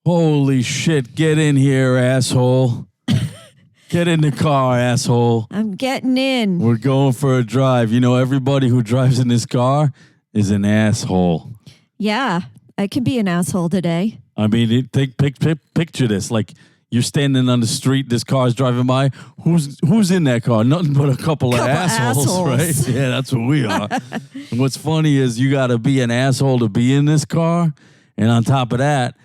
Holy shit, get in here, asshole. Get in the car, asshole. I'm getting in. We're going for a drive. You know, everybody who drives in this car is an asshole. Yeah, I can be an asshole today. I mean, picture this. Like, you're standing on the street, this car's driving by. Who's in that car? Nothing but a couple of assholes, right? Yeah, that's what we are. And what's funny is you got to be an asshole to be in this car. And on top of that,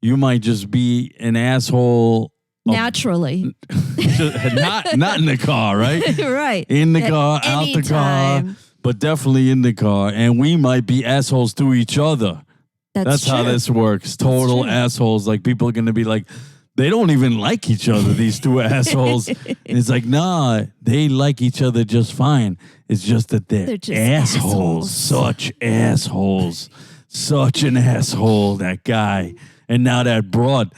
you might just be an asshole naturally. not in the car, right? Right. In the car, out the car, but definitely in the car. And we might be assholes to each other. That's how this works. Total assholes. Like, people are going to be like, they don't even like each other, these two assholes. And it's like, nah, they like each other just fine. It's just that they're just assholes. Such assholes. Such an asshole, that guy. And now that broad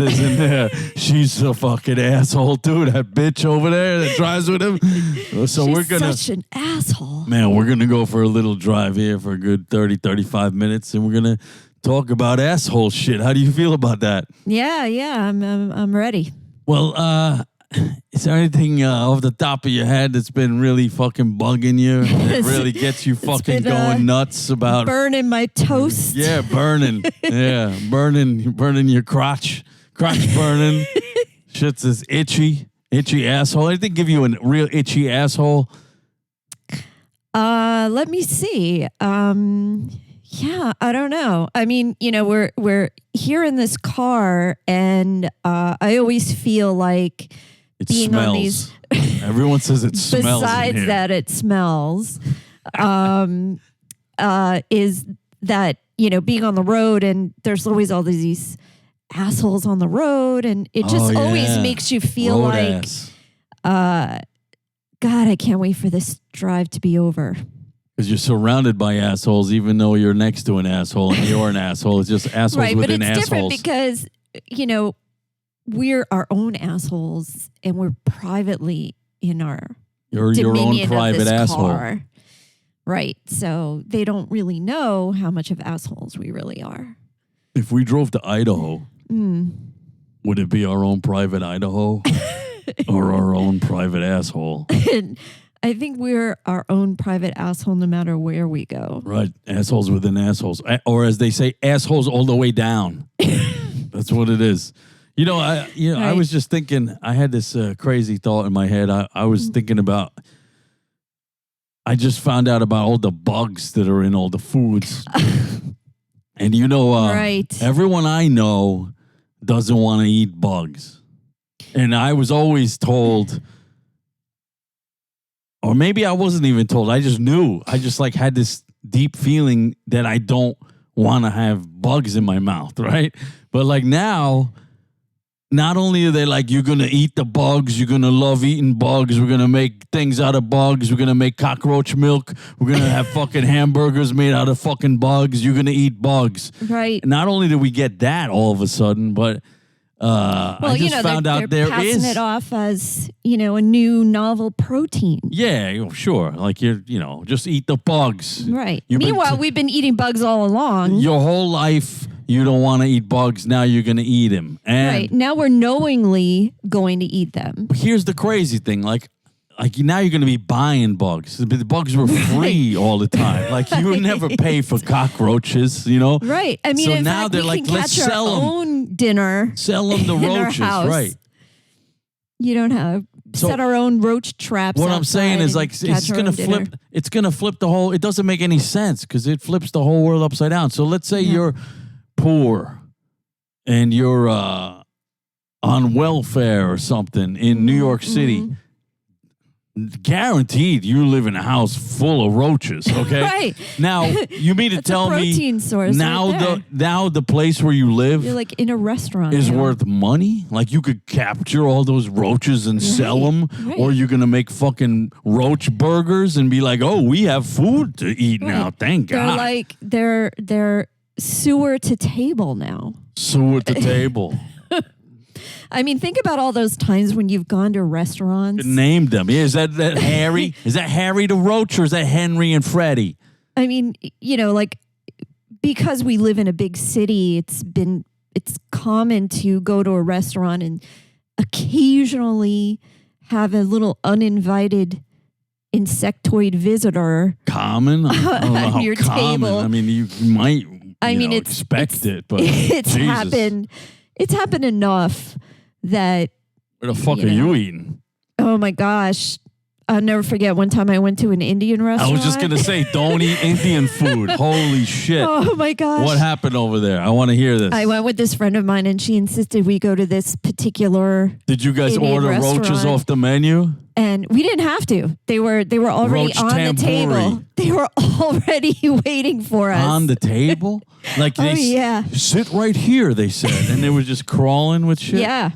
is in there. She's a fucking asshole too. That bitch over there that drives with him. So we're gonna such an asshole. Man, we're gonna go for a little drive here for a good 30, 35 minutes, and we're gonna talk about asshole shit. How do you feel about that? Yeah, I'm ready. Well, is there anything off the top of your head that's been really fucking bugging you? That really gets you fucking going nuts about burning my toast? Yeah, burning. Yeah, burning your crotch burning. Shit's this itchy asshole. Anything give you a real itchy asshole? Let me see. Yeah, I don't know. I mean, you know, we're here in this car, and I always feel like being smells. On these. Everyone says it smells. Besides that, it smells. Is that, you know, being on the road, and there's always all these assholes on the road, and it just always makes you feel road like, God, I can't wait for this drive to be over. Because you're surrounded by assholes, even though you're next to an asshole and you're an asshole. It's just assholes right, within assholes. Right, but it's different because, you know, we're our own assholes, and we're privately in our you're your own private asshole. Car. Right. So they don't really know how much of assholes we really are. If we drove to Idaho, would it be our own private Idaho or our own private asshole? I think we're our own private asshole no matter where we go. Right. Assholes within assholes. Or as they say, assholes all the way down. That's what it is. You know, I was just thinking, I had this crazy thought in my head. I was thinking about, I just found out about all the bugs that are in all the foods. And you know, everyone I know doesn't want to eat bugs. And I was always told, or maybe I wasn't even told, I just knew. I just like had this deep feeling that I don't want to have bugs in my mouth, right? But like now, not only are they like, you're going to eat the bugs, you're going to love eating bugs, we're going to make things out of bugs, we're going to make cockroach milk, we're going to have fucking hamburgers made out of fucking bugs, you're going to eat bugs. Right. Not only did we get that all of a sudden, but I just found out they're passing it off as, you know, a new novel protein. Yeah, sure. Like, just eat the bugs. Right. Meanwhile, we've been eating bugs all along. Your whole life, you don't want to eat bugs. Now you're going to eat them. And right. Now we're knowingly going to eat them. Here's the crazy thing. Like now you're going to be buying bugs. The bugs were free all the time. Like, you would never pay for cockroaches, you know? Right. I mean, so in now fact, they're we like, can let's catch sell our them. own dinner. Sell them the roaches, right? You don't have set our own roach traps. What I'm saying is, like, it's going to flip. It's going to flip the whole. It doesn't make any sense because it flips the whole world upside down. So let's say you're poor and you're on welfare or something in New York City. Guaranteed you live in a house full of roaches, okay? Right. Now, you mean to tell me now the place where you live, you're like in a restaurant, is worth money? Like, you could capture all those roaches and sell them, or you're going to make fucking roach burgers and be like, "Oh, we have food to eat now. Thank God." They're like they're sewer to table now. Sewer to table. I mean, think about all those times when you've gone to restaurants. Named them. Yeah, is that Harry? Is that Harry the Roach, or is that Henry and Freddie? I mean, you know, like, because we live in a big city, it's it's common to go to a restaurant and occasionally have a little uninvited insectoid visitor common on your table. I mean, you might expect it, but it's happened. It's happened enough that. Where the fuck are you eating? Oh my gosh. I'll never forget one time I went to an Indian restaurant. I was just going to say, don't eat Indian food. Holy shit. Oh my gosh. What happened over there? I want to hear this. I went with this friend of mine and she insisted we go to this particular Did you guys Indian order restaurant. roaches off the menu? And we didn't have to. They were already Roach on tempuri. the table. They were already waiting for us. On the table? Like yeah. Sit right here, they said. And they were just crawling with shit? Yeah.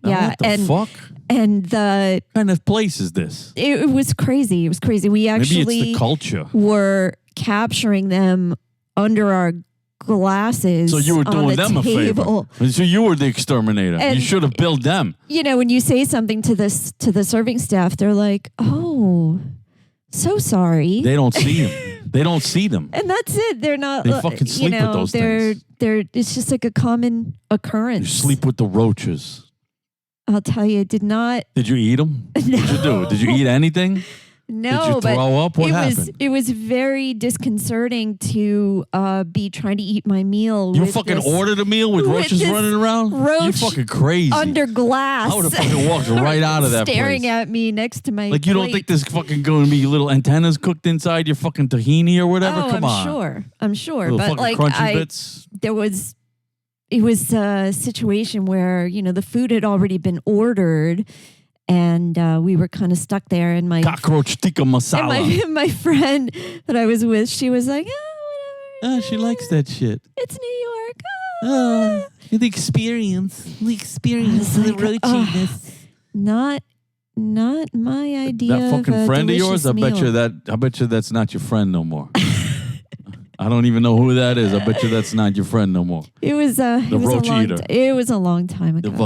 What the fuck? And the What kind of place is this? It was crazy. It was crazy. We actually Maybe it's the culture. Were capturing them under our glasses. So you were doing them table. a favor. So you were the exterminator. And you should have billed them. You know, when you say something to the serving staff, they're like, "Oh, so sorry." They don't see them. They don't see them. And that's it. They're not. They fucking sleep with those things. It's just like a common occurrence. You sleep with the roaches. I'll tell you, it did not. Did you eat them? No. What'd you do? Did you eat anything? No, Did you throw up? What happened? It was very disconcerting to be trying to eat my meal. You fucking ordered a meal with roaches running around? You fucking crazy. Under glass. I would have fucking walked right out of that staring place. at me next to my Like, you don't think there's fucking going to be little antennas cooked inside your fucking tahini or whatever? Oh, Come on. I'm sure. Little But fucking like, crunchy bits. It was a situation where, the food had already been ordered and we were kind of stuck there. And my cockroach tikka masala. And my friend that I was with, she was like, oh, whatever. Oh, she likes that shit. It's New York. The experience. The roachiness. Not my idea. That fucking of friend of yours, I meal. bet you that's not your friend no more. I don't even know who that is. I bet you that's not your friend no more. It was roach eater. It was a long time ago. The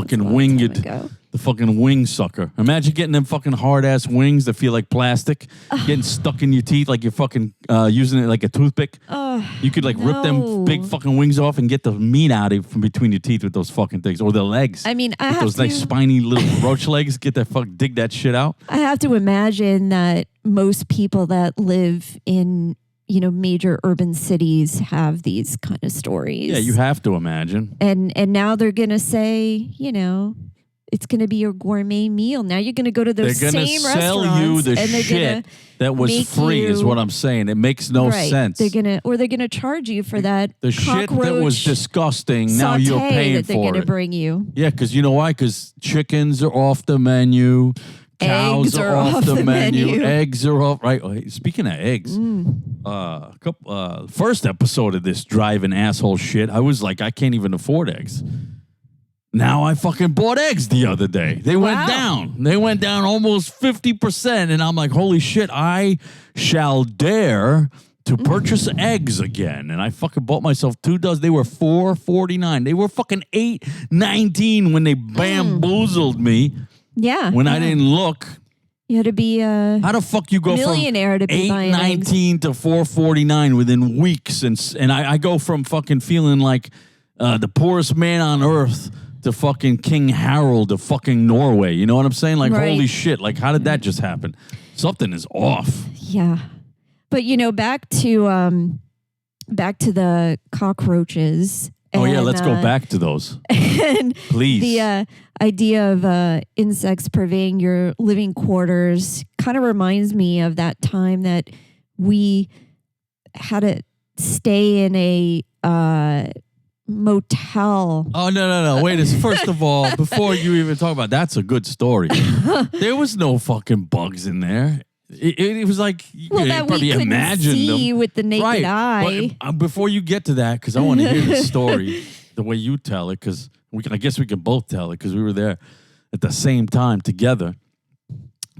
fucking wing sucker. Imagine getting them fucking hard ass wings that feel like plastic, getting stuck in your teeth like you're fucking using it like a toothpick. You could rip them big fucking wings off and get the meat out of from between your teeth with those fucking things, or the legs. I mean, those nice spiny little roach legs. Dig that shit out. I have to imagine that most people that live in major urban cities have these kind of stories. Yeah, you have to imagine. And now they're going to say, it's going to be your gourmet meal. Now you're going to go to those same restaurants. They're going to sell you the shit that was free is what I'm saying. It makes no sense. They're going to charge you for that the shit that was disgusting. Now you're paying that they're for going to it. bring you. Yeah, because you know why? Because chickens are off the menu. Cows are off the menu. Eggs are off. Right. Oh, hey, speaking of eggs, first episode of this driving asshole shit, I was like, I can't even afford eggs. Now I fucking bought eggs the other day. They went down. They went down almost 50%. And I'm like, holy shit, I shall dare to purchase eggs again. And I fucking bought myself 2 dozen. They were $4.49. They were fucking $8.19 when they bamboozled me. Yeah. When I didn't look. You had to be how the fuck you go millionaire from to be $8.19 to $4.49 within weeks? And I go from fucking feeling like the poorest man on earth to fucking King Harold of fucking Norway. You know what I'm saying? Like, holy shit. Like, how did that just happen? Something is off. Yeah. But, back to the cockroaches. Oh, yeah, let's go back to those. And please. The idea of insects pervading your living quarters kind of reminds me of that time that we had to stay in a motel. Oh, no. Wait, first of all, before you even talk about that's a good story. There was no fucking bugs in there. It was like you could probably imagine see them with the naked eye. But, before you get to that, because I want to hear the story the way you tell it, because I guess we can both tell it because we were there at the same time together.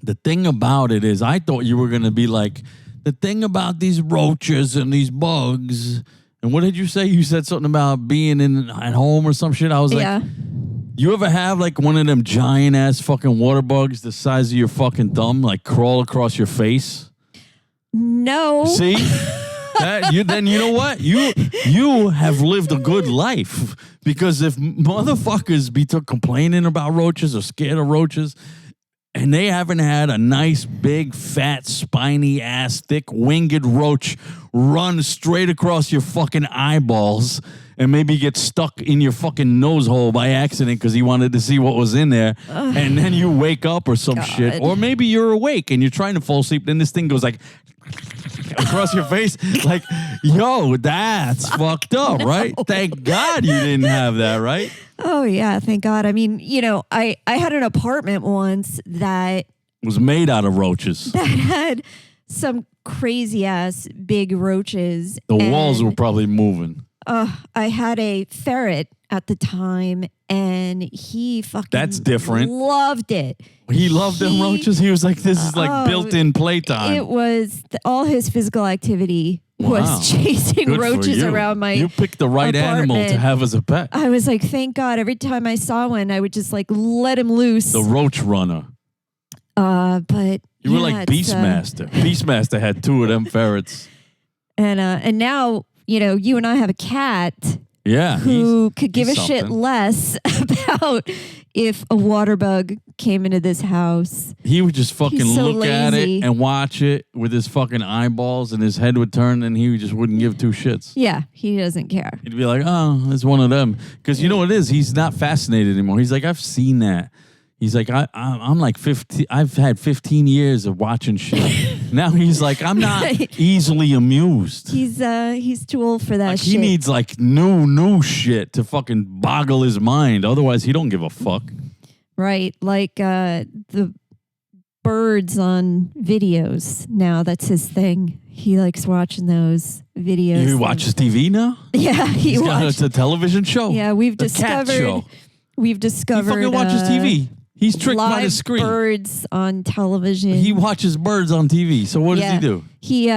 The thing about it is, I thought you were going to be like, the thing about these roaches and these bugs. And what did you say? You said something about being at home or some shit. I was like, you ever have like one of them giant ass fucking waterbugs the size of your fucking thumb, like crawl across your face? No. See? Then you know what? You have lived a good life Because if motherfuckers be complaining about roaches or scared of roaches, and they haven't had a nice, big, fat, spiny ass, thick, winged roach run straight across your fucking eyeballs and maybe get stuck in your fucking nose hole by accident because he wanted to see what was in there, and then you wake up or some shit, or maybe you're awake and you're trying to fall asleep, then this thing goes like across your face, like, yo, that's fucked up, right? Thank God you didn't have that, right? Oh, yeah, thank God. I mean, I had an apartment once that was made out of roaches. That had some crazy ass big roaches. The walls were probably moving. I had a ferret at the time, and he That's different. Loved it. He loved them roaches? He was like, this is like built-in playtime. It was all his physical activity was chasing Good roaches around my You picked the right apartment. animal to have as a pet. I was like, thank God. Every time I saw one, I would just like let him loose. The roach runner. But you were like Beastmaster. Beastmaster had 2 of them ferrets. And now, you and I have a cat. Yeah. Who could give a shit less about if a waterbug came into this house. He would just fucking look at it and watch it with his fucking eyeballs, and his head would turn, and he just wouldn't give 2 shits. Yeah, he doesn't care. He'd be like, oh, it's one of them. Because you know what it is? He's not fascinated anymore. He's like, I've seen that. He's like, I'm like 15. I've had 15 years of watching shit. Now he's like, I'm not easily amused. He's too old for that shit. He needs like new shit to fucking boggle his mind. Otherwise, he don't give a fuck. Right. Like the birds on videos now. That's his thing. He likes watching those videos. He watches TV now? Yeah. He's got a television show. Yeah, we've discovered. Cat show. We've discovered. He fucking watches TV. He's tricked by the screen. Birds on television. He watches birds on TV. So what does he do? He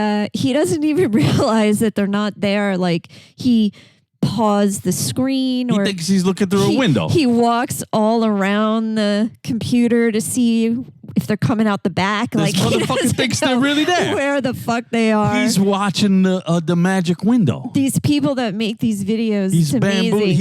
doesn't even realize that they're not there. Like he paused the screen. He thinks he's looking through a window. He walks all around the computer to see if they're coming out the back. This like motherfucker thinks they're really there. Where the fuck they are. He's watching the magic window. These people that make these videos, he's bamboo.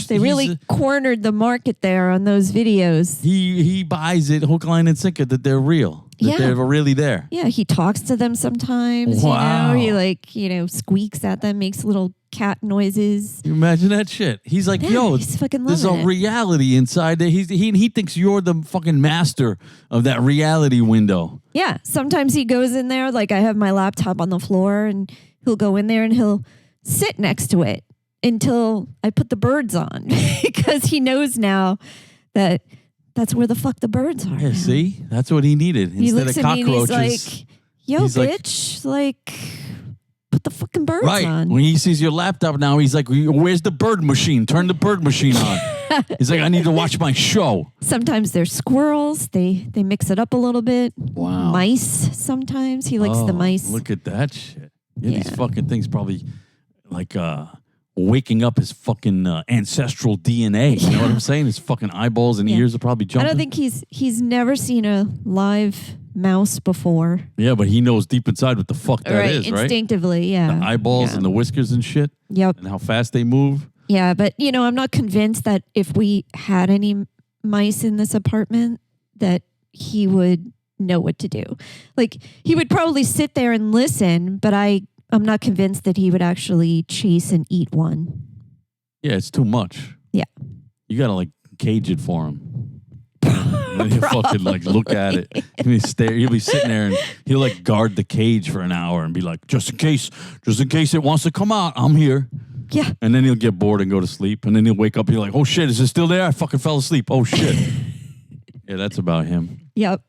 They really cornered the market there on those videos. He buys it hook, line, and sinker that they're real. That they're really there. Yeah, he talks to them sometimes. Wow. He squeaks at them, makes little cat noises. You imagine that shit. He's like, yo, there's a reality inside there. He thinks you're the fucking master of that reality window. Yeah. Sometimes he goes in there, like I have my laptop on the floor, and he'll go in there and he'll sit next to it until I put the birds on because he knows now that that's where the fuck the birds are. Yeah, see? That's what he needed. Instead of cockroaches. He's like, yo, bitch, like, put the fucking birds on. When he sees your laptop now, he's like, where's the bird machine? Turn the bird machine on. He's like, I need to watch my show. Sometimes they're squirrels. They mix it up a little bit. Wow. Mice sometimes. He likes the mice. Look at that shit. Yeah, these fucking things probably like waking up his fucking ancestral DNA. You know what I'm saying? His fucking eyeballs and ears are probably jumping. I don't think he's never seen a live mouse before. Yeah, but he knows deep inside what the fuck that is, right? Instinctively, yeah. The eyeballs and the whiskers and shit. Yep. And how fast they move. Yeah, but I'm not convinced that if we had any mice in this apartment that he would know what to do. Like he would probably sit there and listen, but I'm not convinced that he would actually chase and eat one. Yeah, it's too much. Yeah. You got to like cage it for him. And then he'll fucking like look at it. He'll be sitting there and he'll like guard the cage for an hour and be like, just in case it wants to come out, I'm here. Yeah. And then he'll get bored and go to sleep. And then he'll wake up and be like, oh shit, is it still there? I fucking fell asleep. Oh shit. Yeah, that's about him. Yep.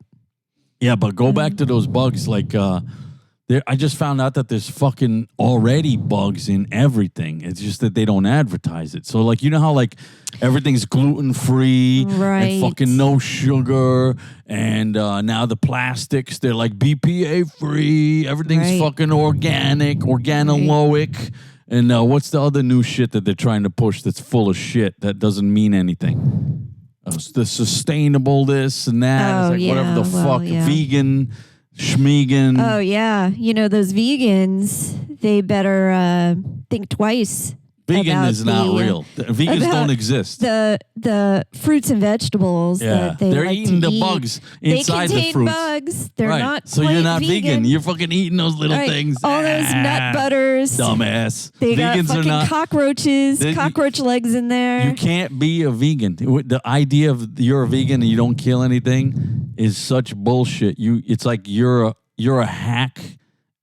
Yeah, but go back to those bugs. Like, I just found out that there's fucking already bugs in everything. It's just that they don't advertise it. So, like, you know how, like, everything's gluten-free and fucking no sugar, and now the plastics, they're, like, BPA-free. Everything's fucking organic, organoic. And what's the other new shit that they're trying to push that's full of shit that doesn't mean anything? The sustainable this and that. It's like whatever the fuck. Vegan, schmegan. Oh, yeah. Those vegans, they better think twice Vegan is not real. Vegans don't exist. The fruits and vegetables that they're like eating to the eat. bugs inside they the fruits. Bugs. They're right. not. So you're not vegan. You're fucking eating those little things. All those nut butters. Dumbass. They Vegans got fucking cockroaches, cockroach legs in there. You can't be a vegan. The idea of you're a vegan and you don't kill anything is such bullshit. It's like you're a hack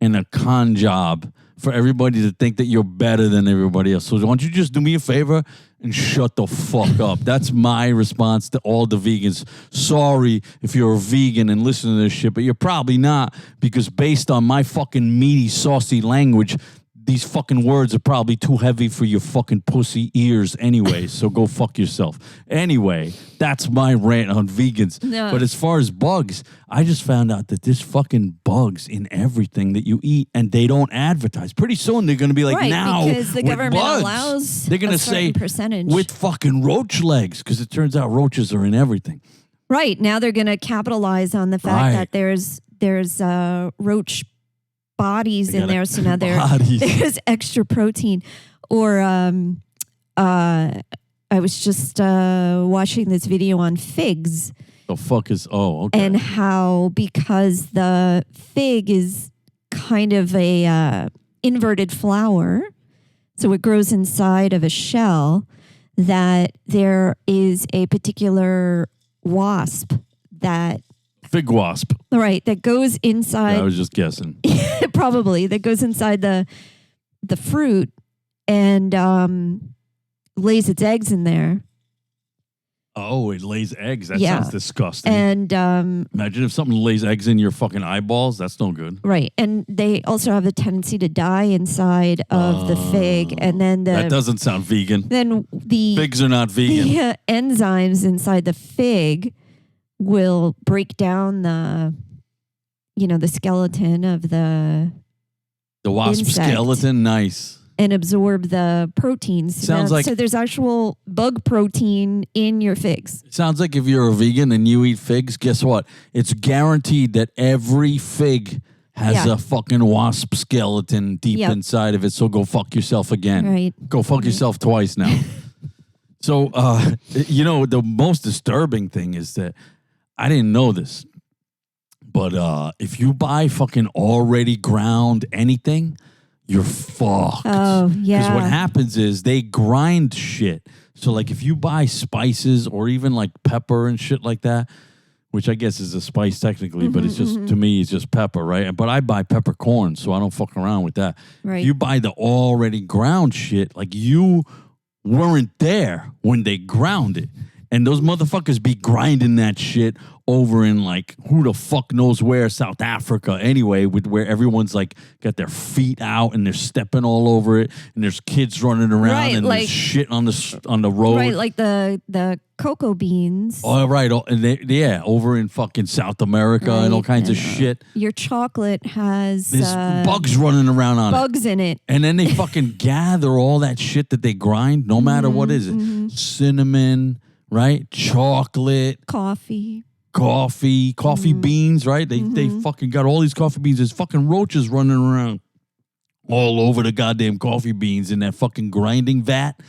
and a con job for everybody to think that you're better than everybody else. So why don't you just do me a favor and shut the fuck up? That's my response to all the vegans. Sorry if you're a vegan and listen to this shit, but you're probably not, because based on my fucking meaty, saucy language, these fucking words are probably too heavy for your fucking pussy ears anyway, so go fuck yourself. Anyway, that's my rant on vegans. No. But as far as bugs, I just found out that there's fucking bugs in everything that you eat, and they don't advertise. Pretty soon they're going to be like, now because the government bugs, allows they're going to say percentage with fucking roach legs, because it turns out roaches are in everything. Right. Now they're going to capitalize on the fact that there's roach bodies in there, so now there's extra protein. Or I was just watching this video on figs. The fuck is okay. And how, because the fig is kind of a inverted flower, so it grows inside of a shell, that there is a particular wasp that fig wasp. Right, that goes inside. Yeah, I was just guessing. Probably that goes inside the fruit and lays its eggs in there. Oh, it lays eggs. That sounds disgusting. And imagine if something lays eggs in your fucking eyeballs. That's no good. Right, and they also have a tendency to die inside of the fig, and then that doesn't sound vegan. Then the figs are not vegan. The enzymes inside the fig will break down the skeleton of the wasp insect skeleton. Nice. And absorb the proteins. Sounds like, so there's actual bug protein in your figs. Sounds like if you're a vegan and you eat figs, guess what? It's guaranteed that every fig has a fucking wasp skeleton deep inside of it. So go fuck yourself again. Right. Go fuck yourself twice now. So, the most disturbing thing is that I didn't know this, but if you buy fucking already ground anything, you're fucked. Oh, yeah. Because what happens is they grind shit. So, like, if you buy spices or even, like, pepper and shit like that, which I guess is a spice technically, but it's just, to me, it's just pepper, right? But I buy peppercorn, so I don't fuck around with that. Right. If you buy the already ground shit, like, you weren't there when they ground it. And those motherfuckers be grinding that shit over in, like, who the fuck knows where, South Africa, anyway, where everyone's, like, got their feet out and they're stepping all over it, and there's kids running around and there's shit on the road. Right, like the cocoa beans. Oh, right. And over in fucking South America and all kinds of shit. Your chocolate has There's bugs running around on bugs in it. And then they fucking gather all that shit that they grind, no matter what is it. Cinnamon, right? Chocolate. Coffee beans, right? They fucking got all these coffee beans. There's fucking roaches running around all over the goddamn coffee beans in that fucking grinding vat.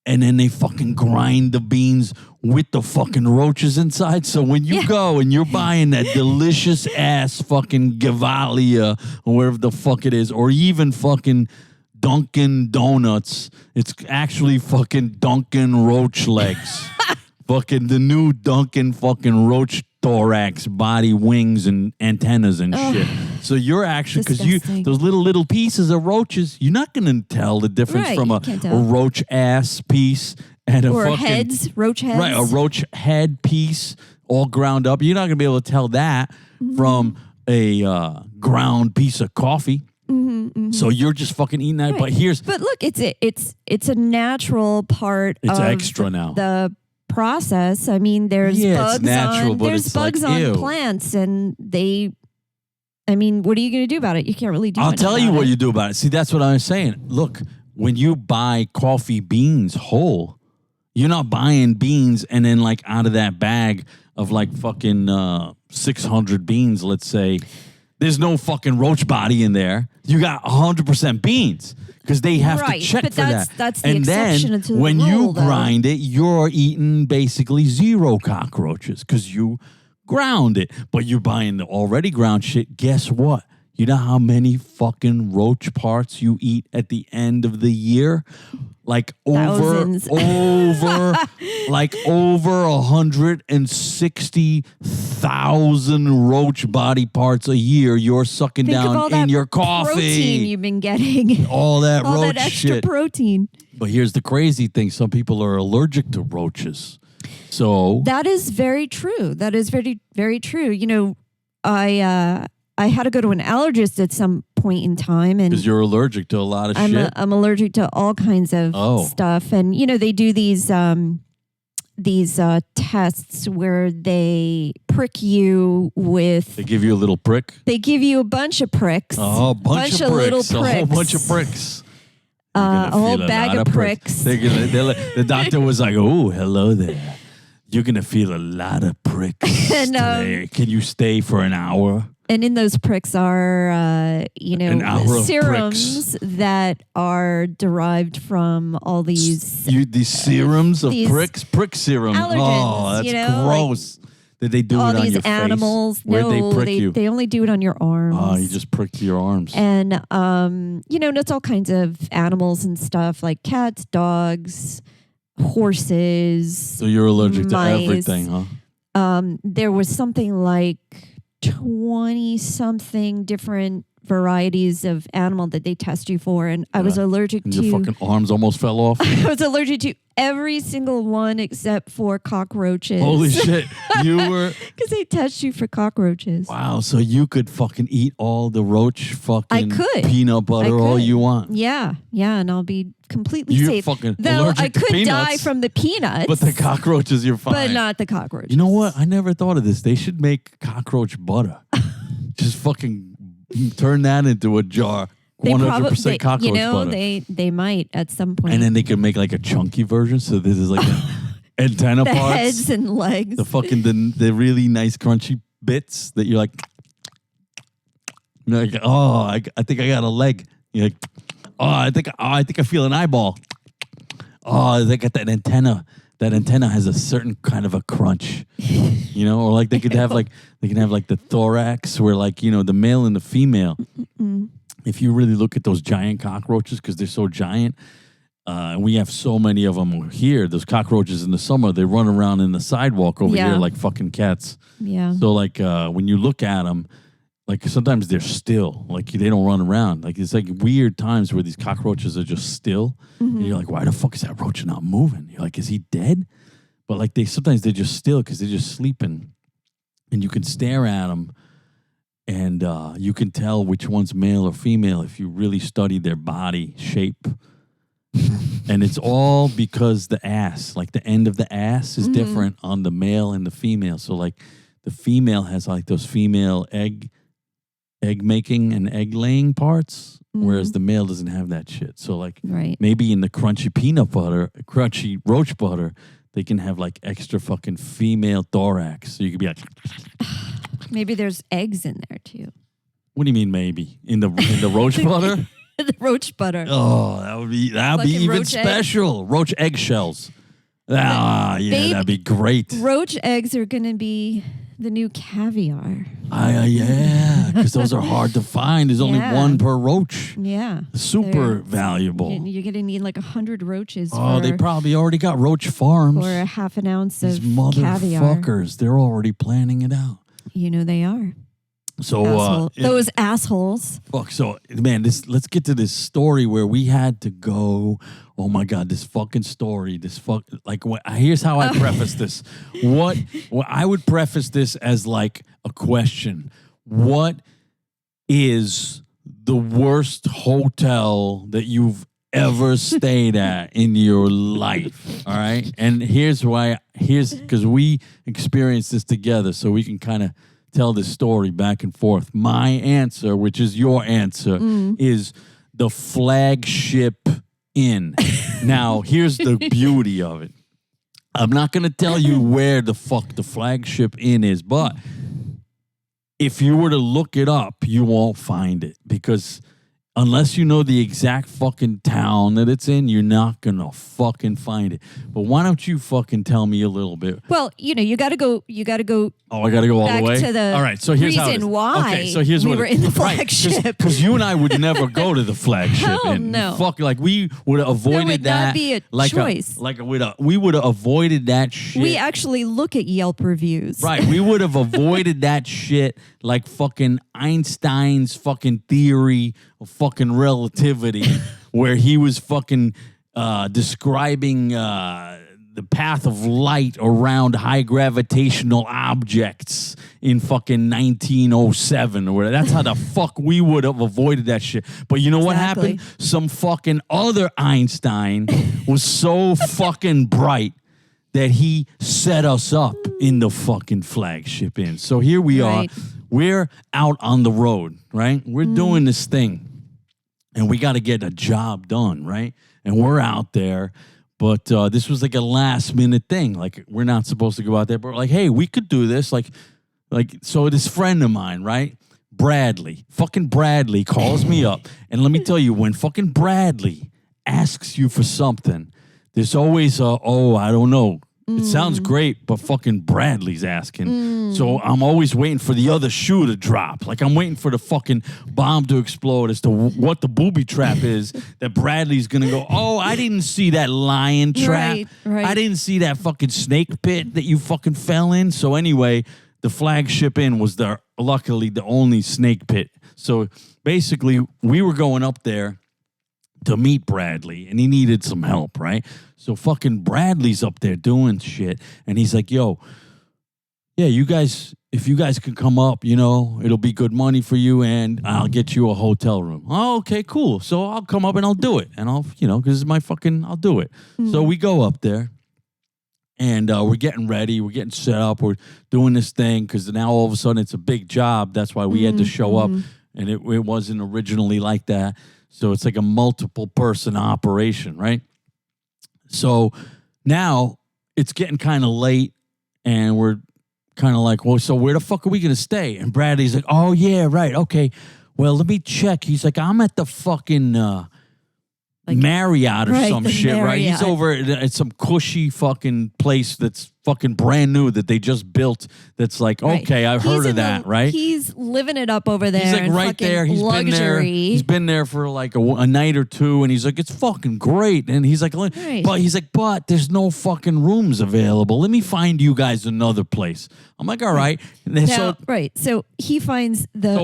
And then they fucking grind the beans with the fucking roaches inside. So when you go and you're buying that delicious ass fucking Gevalia or wherever the fuck it is, or even fucking Dunkin' Donuts, it's actually fucking Dunkin' Roach legs. Fucking the new Dunkin' fucking roach thorax, body, wings, and antennas and shit. So you're actually, because those little pieces of roaches, you're not going to tell the difference from a roach ass piece and roach heads. Right, a roach head piece all ground up. You're not going to be able to tell that from a ground piece of coffee. So you're just fucking eating that. Right. But look, it's a natural part. It's extra now. The process. I mean, there's bugs on plants, and what are you going to do about it? You can't really do I'll tell you what you do about it. See, that's what I was saying. Look, when you buy coffee beans whole, you're not buying beans and then, like, out of that bag of, like, fucking 600 beans, let's say, there's no fucking roach body in there. You got 100% beans because they have to check for that. That's the exception to the rule, when you grind it, you're eating basically 0 cockroaches because you ground it. But you're buying the already ground shit. Guess what? You know how many fucking roach parts you eat at the end of the year? Like Thousands. over 160,000 roach body parts a year you're sucking down in your coffee. Protein you've been getting. All that all roach that extra shit. protein. But here's the crazy thing. Some people are allergic to roaches. So that is very true. That is very, very true. You know, I had to go to an allergist at some point in time, and because you're allergic to a lot of shit. I'm allergic to all kinds of stuff, and you know they do these tests where they prick you with. They give you a little prick. They give you a bunch of pricks. Oh, a bunch of little pricks. A whole bunch of pricks. A whole bag of pricks. The doctor was like, "Oh, hello there. You're gonna feel a lot of pricks today. Can you stay for an hour?" And in those pricks are, serums that are derived from all these... these serums of pricks? Prick serum. Allergens, that's gross. Did they do it on your animals, face? Where'd they prick you? They only do it on your arms. Oh, you just pricked your arms. And, it's all kinds of animals and stuff like cats, dogs, horses, So you're allergic mice. to everything, huh? There was something like 20-something different varieties of animal that they test you for, and I was allergic to... Your fucking arms almost fell off? I was allergic to every single one except for cockroaches. Holy shit. You were... Because they test you for cockroaches. Wow, so you could fucking eat all the roach fucking could. peanut butter all you want. Yeah, and I'll be completely You're safe. fucking Though allergic I could to peanuts, die from the peanuts. But the cockroaches, you're fine. But not the cockroaches. You know what? I never thought of this. They should make cockroach butter. Just fucking turn that into a jar. 100% cockroach butter. They might at some point. And then they could make like a chunky version. So this is like antenna the parts. heads and legs. The fucking the really nice crunchy bits that you're like, I think I got a leg. You're like, I think I feel an eyeball. Oh, they got that antenna. That antenna has a certain kind of a crunch, or like they can have the thorax where the male and the female. If you really look at those giant cockroaches, because they're so giant, and we have so many of them here. Those cockroaches in the summer, they run around in the sidewalk over here like fucking cats. Yeah. So when you look at them, sometimes they're still, they don't run around. It's weird times where these cockroaches are just still. Mm-hmm. And you're like, why the fuck is that roach not moving? You're like, is he dead? But sometimes they're just still because they're just sleeping. And you can stare at them and you can tell which one's male or female if you really study their body shape. And it's all because the ass, the end of the ass is different on the male and the female. So the female has those female egg making and egg laying parts, whereas the male doesn't have that shit. So maybe in the crunchy peanut butter, crunchy roach butter, they can have extra fucking female thorax. So you could be like, maybe there's eggs in there too. What do you mean maybe in the roach butter? The roach butter. Oh, that'd be even special. Roach eggshells. That'd be great. Roach eggs are gonna be the new caviar. Yeah, because those are hard to find. There's only one per roach. Yeah. Super valuable. You're going to need 100 roaches. They probably already got roach farms. Or a half an ounce of caviar. Motherfuckers, they're already planning it out. They are. So those assholes. Fuck. So man, let's get to this story where we had to go. Oh my God, this fucking story. Here's how I preface this. What I would preface this as a question. What is the worst hotel that you've ever stayed at in your life? All right. And here's because we experienced this together, so we can kind of tell this story back and forth. My answer, which is your answer, is the Flagship Inn. Now, here's the beauty of it. I'm not going to tell you where the fuck the Flagship Inn is, but if you were to look it up, you won't find it because unless you know the exact fucking town that it's in, you're not going to fucking find it. But why don't you fucking tell me a little bit? Well, you got to go. Oh, I got to go all back the way? to the all right, so here's how it is. reason why okay, so here's we what were in the flagship. Because you and I would never go to the flagship. Hell and no. Fuck, like we would have avoided would that. not be a choice. We would have avoided that shit. We actually look at Yelp reviews. Right, we would have avoided that shit like fucking Einstein's fucking theory of fucking relativity, where he was fucking describing the path of light around high gravitational objects in fucking 1907 or whatever. That's how the fuck we would have avoided that shit. But you know what happened? Some fucking other Einstein was so fucking bright that he set us up in the fucking flagship inn. So here we are. We're out on the road, right? We're doing this thing. And we got to get a job done, right? And we're out there. But this was like a last minute thing. Like, we're not supposed to go out there. But we're like, hey, we could do this. So this friend of mine, right? Fucking Bradley calls me up. And let me tell you, when fucking Bradley asks you for something, there's always I don't know. It sounds great, but fucking Bradley's asking. So I'm always waiting for the other shoe to drop. Like, I'm waiting for the fucking bomb to explode as to what the booby trap is that Bradley's going to go, oh, I didn't see that lion trap. Right. I didn't see that fucking snake pit that you fucking fell in. So anyway, the flagship inn was luckily the only snake pit. So basically, we were going up there to meet Bradley, and he needed some help, right? So fucking Bradley's up there doing shit, and he's like, yo, yeah, you guys, if you guys can come up, it'll be good money for you, and I'll get you a hotel room. Oh, okay, cool. So I'll come up and I'll do it, and because it's my fucking, I'll do it. So we go up there, and we're getting ready, we're getting set up, we're doing this thing, because now all of a sudden it's a big job. That's why we had to show up, and it wasn't originally like that. So it's like a multiple person operation, right? So now it's getting kind of late, and we're kind of like, well, so where the fuck are we going to stay? And Bradley's like, oh, yeah, right. Okay. Well, let me check. He's like, I'm at the fucking Marriott or some shit, Marriott. Right? He's over at some cushy fucking place that's fucking brand new that they just built. That's like, okay, I've heard of that, right? He's living it up over there. He's like right there. He's luxury. been there. He's been there for like a night or two, and he's like, it's fucking great. And he's like, but there's no fucking rooms available. Let me find you guys another place. I'm like, all right. So he finds the.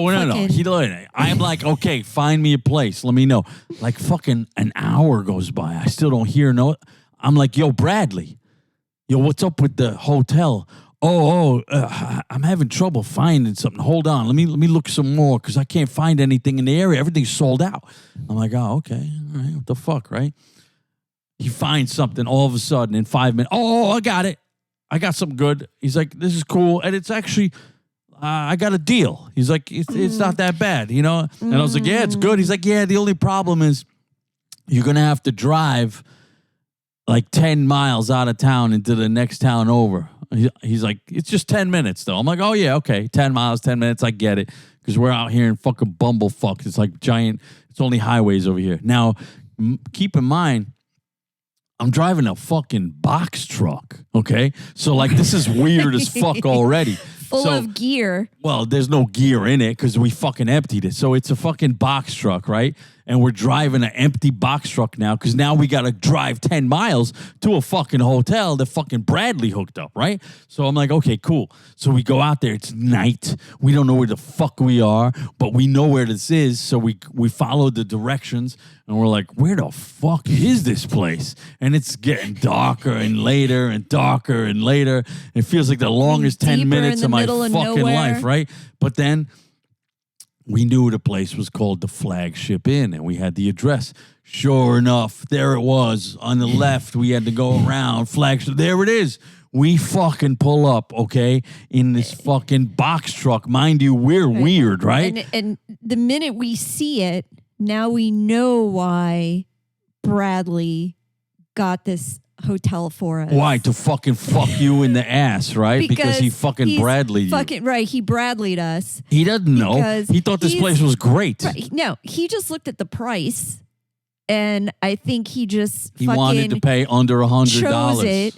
I'm like, okay, find me a place. Let me know. Like fucking an hour goes by. I still don't hear no. I'm like, yo, Bradley. Yo, what's up with the hotel? I'm having trouble finding something. Hold on. Let me look some more because I can't find anything in the area. Everything's sold out. I'm like, oh, okay. All right. What the fuck, right? He finds something all of a sudden in 5 minutes. I got it. I got something good. He's like, this is cool. And it's actually, I got a deal. He's like, it's not that bad, And I was like, yeah, it's good. He's like, yeah, the only problem is you're going to have to drive like 10 miles out of town into the next town over. He's like, it's just 10 minutes, though. I'm like, oh, yeah, okay. 10 miles, 10 minutes. I get it. Because we're out here in fucking bumblefuck. It's like giant. It's only highways over here. Now, keep in mind, I'm driving a fucking box truck, okay? So, like, this is weird as fuck already. Full of gear. Well, there's no gear in it because we fucking emptied it. So it's a fucking box truck, right? And we're driving an empty box truck now because now we got to drive 10 miles to a fucking hotel that fucking Bradley hooked up, right? So I'm like, okay, cool. So we go out there. It's night. We don't know where the fuck we are, but we know where this is. So we follow the directions and we're like, where the fuck is this place? And it's getting darker and later and darker and later. It feels like the longest 10 minutes of my fucking life, right? But then we knew the place was called the Flagship Inn, and we had the address. Sure enough, there it was. On the left, we had to go around. Flagship, there it is. We fucking pull up, okay, in this fucking box truck. Mind you, we're weird, right? And the minute we see it, now we know why Bradley got this hotel for us. Why? To fucking fuck you in the ass, right? Because he fucking Bradley'd you. Fucking right. He Bradley'd us. He doesn't know. He thought this place was great. Right, no, he just looked at the price, and I think he wanted to pay under $100. Chose it,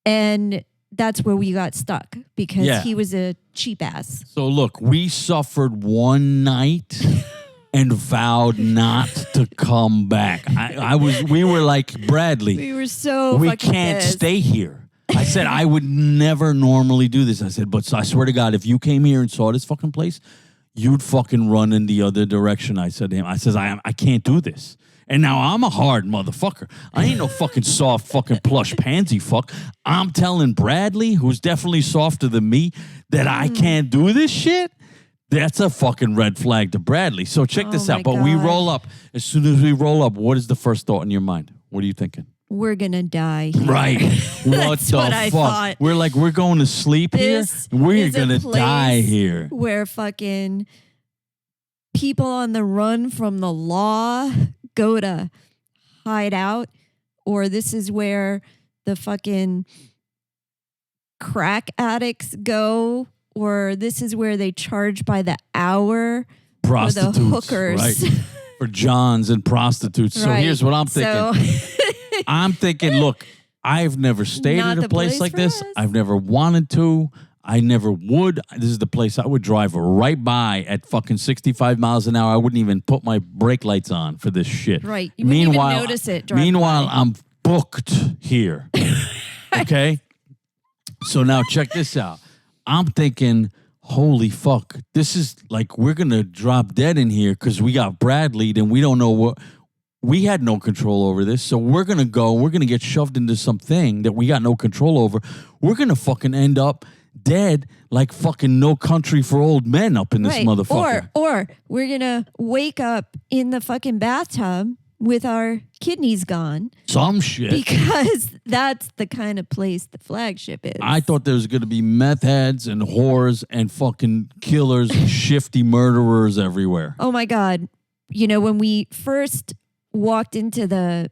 and that's where we got stuck because he was a cheap ass. So look, we suffered one night and vowed not to come back. We were like, Bradley, we were so we can't pissed. stay here. I said, I would never normally do this. I said, but I swear to God, if you came here and saw this fucking place, you'd fucking run in the other direction. I said to him, I can't do this. And now I'm a hard motherfucker. I ain't no fucking soft fucking plush pansy fuck. I'm telling Bradley, who's definitely softer than me, that I can't do this shit. That's a fucking red flag to Bradley. So check this out. But we roll up. As soon as we roll up, what is the first thought in your mind? What are you thinking? We're going to die here. Right. What the fuck? Thought. We're like, we're going to sleep here. We're going to die here. Where fucking people on the run from the law go to hide out, or this is where the fucking crack addicts go, or this is where they charge by the hour prostitutes, for the hookers. Right. For Johns and prostitutes. So here's what I'm thinking. I'm thinking, look, I've never stayed at a place like this. I've never wanted to. I never would. This is the place I would drive right by at fucking 65 miles an hour. I wouldn't even put my brake lights on for this shit. Right. You wouldn't even notice it. Meanwhile, I'm booked here. Okay? So now check this out. I'm thinking, holy fuck. This is like we're going to drop dead in here because we got Bradley and we don't know what. We had no control over this. So we're going to go. We're going to get shoved into something that we got no control over. We're going to fucking end up dead like fucking No Country for Old Men up in this motherfucker. Or we're going to wake up in the fucking bathtub with our kidneys gone. Some shit. Because that's the kind of place the flagship is. I thought there was going to be meth heads and whores and fucking killers and shifty murderers everywhere. Oh my God. You know, when we first walked into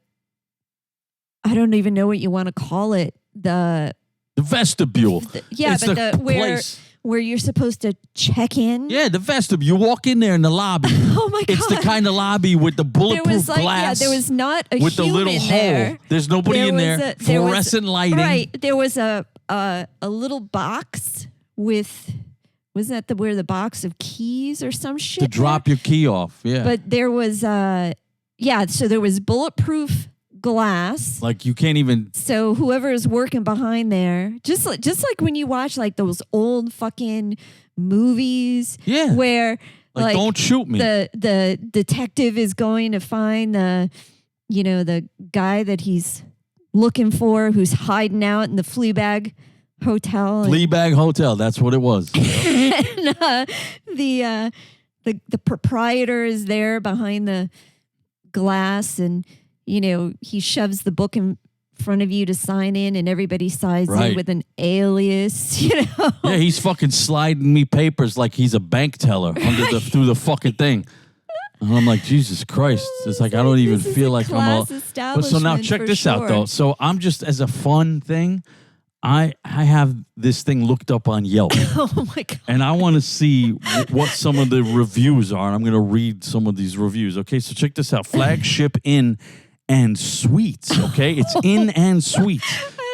I don't even know what you want to call it. The vestibule. It's where you're supposed to check in. Yeah, the vestibule. You walk in there in the lobby. Oh my God. It's the kind of lobby with the bulletproof glass. Yeah, there was not a with the little hole. There. There's nobody in there. Fluorescent lighting. Right. There was a little box with, wasn't that where the box of keys or some shit? To drop your key off. Yeah. But there was so there was bulletproof glass. Like you can't even. So whoever is working behind there, just like when you watch like those old fucking movies, where like don't shoot me. The detective is going to find the guy that he's looking for, who's hiding out in the Fleabag Hotel. Fleabag Hotel. That's what it was. And, the proprietor is there behind the glass, and he shoves the book in front of you to sign in, and everybody signs in with an alias, Yeah, he's fucking sliding me papers like he's a bank teller through the fucking thing. And I'm like, Jesus Christ. It's like I don't even feel like I'm But so now check this out though. So I'm just as a fun thing, I have this thing looked up on Yelp. Oh my God. And I want to see what some of the reviews are. And I'm going to read some of these reviews. Okay, so check this out. Flagship Inn and Suites. Okay, it's Inn and Suites.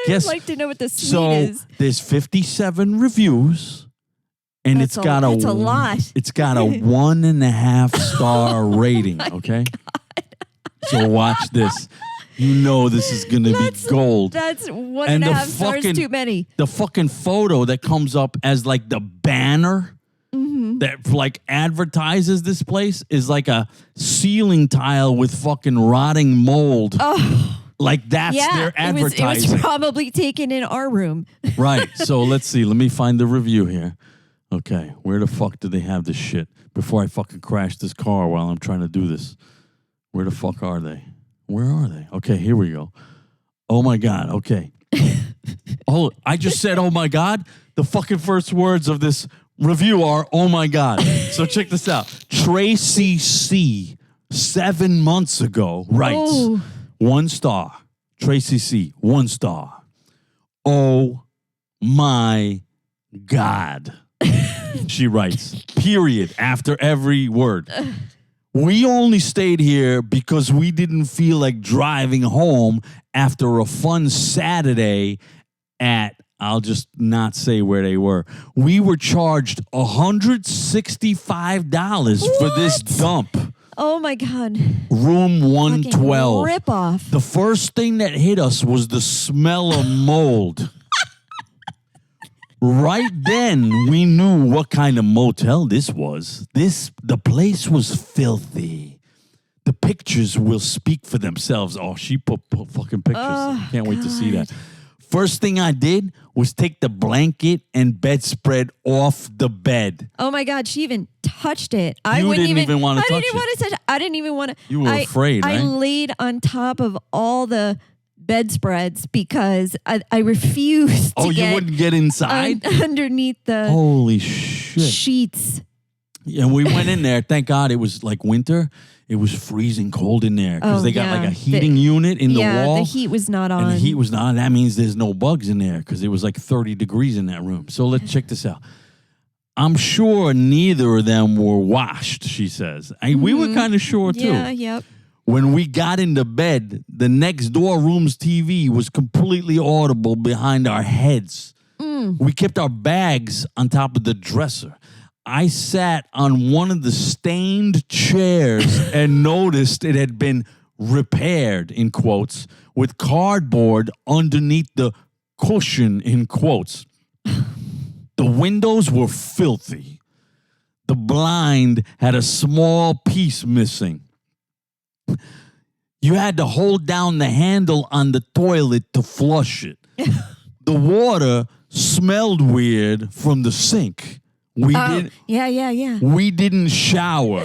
I'd like to know what the suite is. So there's 57 reviews. And it's got a lot. It's got a 1.5 star rating. Okay. So watch this. You know this is going to be gold. That's 1.5 stars too many. The fucking photo that comes up as like the banner that like advertises this place is like a ceiling tile with fucking rotting mold. Oh. Like that's their advertising. It was probably taken in our room. Right. So let's see. Let me find the review here. Okay. Where the fuck do they have this shit? Before I fucking crash this car while I'm trying to do this. Where the fuck are they? Where are they? Okay, here we go. Oh my God. Okay. Oh, I just said, oh my God. The fucking first words of this review are, oh my God. So check this out. Tracy C. 7 months ago writes, 1 star. Tracy C, 1 star. Oh my God. She writes, period, after every word. We only stayed here because we didn't feel like driving home after a fun Saturday at, I'll just not say where they were. We were charged $165 for this dump. Oh my God. Room 112. Rip off. The first thing that hit us was the smell of mold. Right then, we knew what kind of motel this was. The place was filthy. The pictures will speak for themselves. Oh, she put fucking pictures. Oh, Can't wait to see God. that. First thing I did was take the blanket and bedspread off the bed. Oh my God, she even touched it. You didn't even want to touch it. I didn't even want to. You were afraid, right? I laid on top of all the bedspreads because I refused to you wouldn't get inside? Underneath the Holy shit. sheets. And we went in there. Thank God it was like winter. It was freezing cold in there because they got like a heating unit in the wall. Yeah, the heat was not on. And the heat was not on. That means there's no bugs in there because it was like 30 degrees in that room. So let's check this out. I'm sure neither of them were washed, she says. We were kind of sure too. Yeah, yep. When we got into bed, the next door room's TV was completely audible behind our heads. We kept our bags on top of the dresser. I sat on one of the stained chairs and noticed it had been repaired, in quotes, with cardboard underneath the cushion, in quotes. The windows were filthy. The blind had a small piece missing. You had to hold down the handle on the toilet to flush it. The water smelled weird from the sink. We didn't. Yeah. We didn't shower.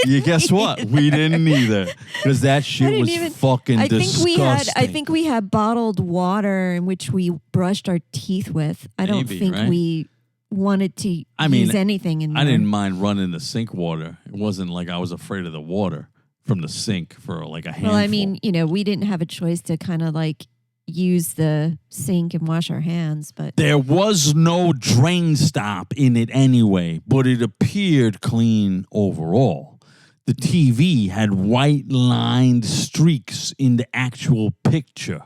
You guess what? We didn't either, because that shit was fucking disgusting. I think we had bottled water in which we brushed our teeth with. I don't think we wanted to use anything in there. I didn't mind running the sink water. It wasn't like I was afraid of the water from the sink for like a handful. Well, I mean, we didn't have a choice to kind of like use the sink and wash our hands, but there was no drain stop in it anyway, but it appeared clean overall. The TV had white lined streaks in the actual picture.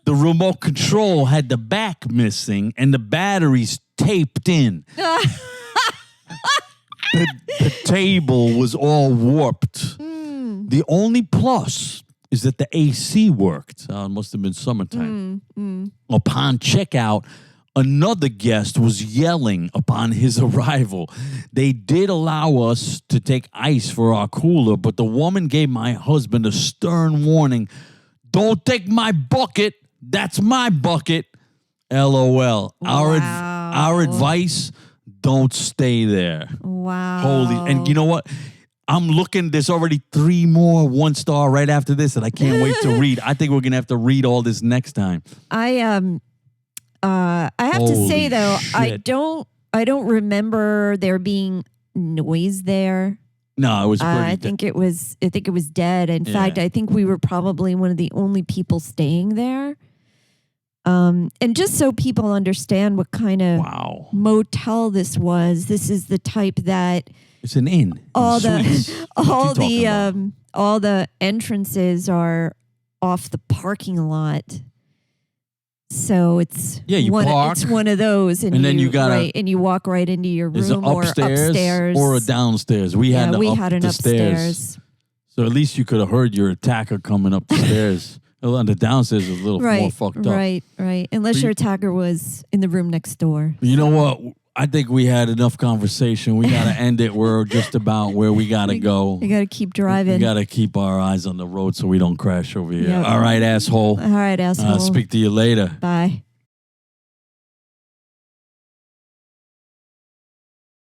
The remote control had the back missing and the batteries taped in. The table was all warped. The only plus is that the AC worked. It must have been summertime. Upon checkout, another guest was yelling upon his arrival. They did allow us to take ice for our cooler, but the woman gave my husband a stern warning. Don't take my bucket. That's my bucket. LOL. Wow. Our advice, don't stay there. Wow. Holy. And you know what? I'm looking, there's already 3 more 1 star right after this that I can't wait to read. I think we're going to have to read all this next time. I have to say though, shit. I don't remember there being noise there. No, it was pretty I think it was dead. In fact, I think we were probably one of the only people staying there. And just so people understand what kind of motel this was, this is the type that it's an inn. All the entrances are off the parking lot. So it's it's one of those, and then you walk right into your room or upstairs or a downstairs. We had an upstairs. So at least you could have heard your attacker coming up the stairs. On the downstairs was a little more fucked up. Right. Unless your attacker was in the room next door. You know what? I think we had enough conversation. We got to end it. We're just about where we got to go. We got to keep driving. We got to keep our eyes on the road so we don't crash over here. Yep. All right, asshole. All right, asshole. Speak to you later. Bye.